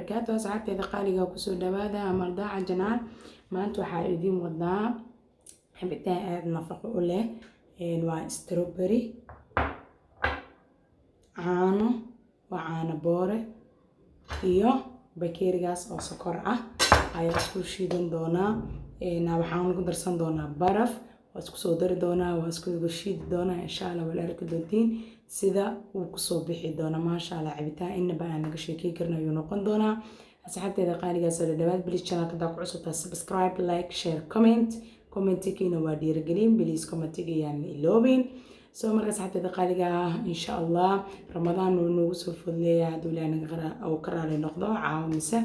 وبركاته. أصحابتي قالي كسو دوادا مرضى جنان ما أنتو حايدين وضع حبتها نفقه له waa strawberry caano waa caano boore iyo bakeerigaas oo sokor ah ayaa isku shiidan doonaa waxaan ku darsan doonaa baraf waa isku soo dari doonaa waa isku shiidi doonaa insha Allah wala arki doontiin sida uu ku soo bixi doona ma sha Allah cabitaan inaba aan naga sheekay karnayo noqon doonaa asxaabteeda qaaliga soo dhawaad please channelka daa ku cusub subscribe like share commentikiina waa dhiirigelin please commentigayaan iloobin soo markaas xataa qaaliga in sha Allah Ramadan uu nagu soo fudleeyaa duulaan oo karaale noqdo caawimise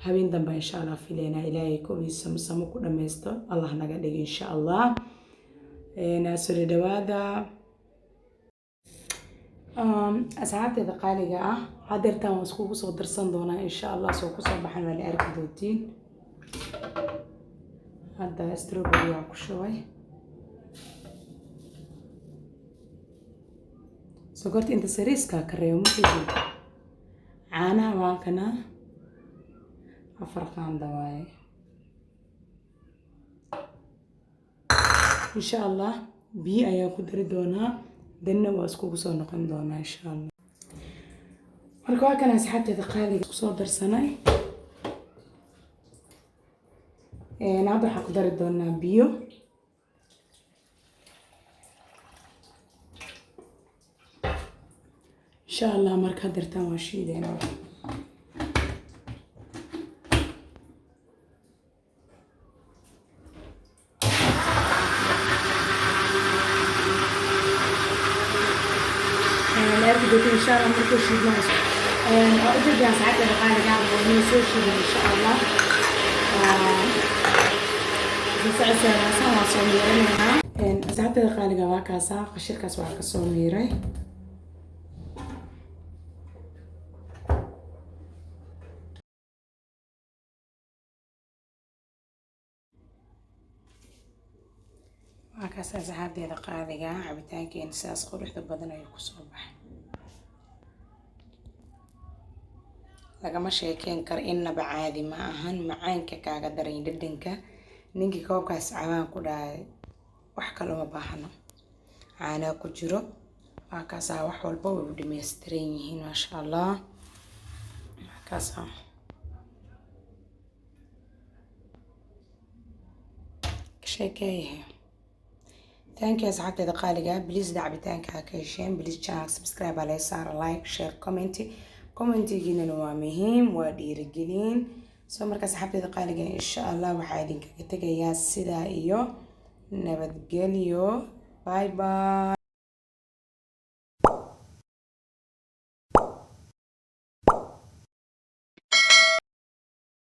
habeen dambe in sha Allah fileena ilaahay ku isam ku dhameysto Allah naga dhig in sha Allah soo dhawaada asxaabteeda qaaliga hadeertaan waan isku soo darsan doonaa in sha Allah soo ku soo baxan wala arki doontiin هذا strawberry شوي سكرت انت سريسكا كريم مفيد عانا واكنا افرقان دواي ان شاء الله بي ايا كدري دونا دنا واسكو سو نقن دونا ان شاء الله marka kana asxaabta qaaliga soo darsanay هذا حقدر دونا بيو إن شاء الله مرك هدرتان وشيدين إن شاء الله مركو شيدين أرجو يا ساعات الغالي قاعد ونسوي شيدين إن شاء الله asxaabta qaaliga waa kaasa qashirkaas waa ka soo miiray waa kaasa asxaabteeda qaaliga cabitaankeena sidaas quruxda badan ay ku soo baxay lagama sheekeen karo inaba caadi ma ahan macaanka kaaga daray dhadhanka ninkii koobkaas caawaan ku dhaay wax kale ma baahno caana ku jiro waa kaas wax walba way dhameystiran yihiin ma sha Allah kaas sheekay thank you asxaabteeda qaaliga please dacbitaanka ka hesheen please channel subscribe ala saar like share commentigiina waa muhiim waa dhiirigelin soo markaas xabteeda qaaliga insha Allah waxa idinkaga tagayaa sida iyo nabadgelyo bye bye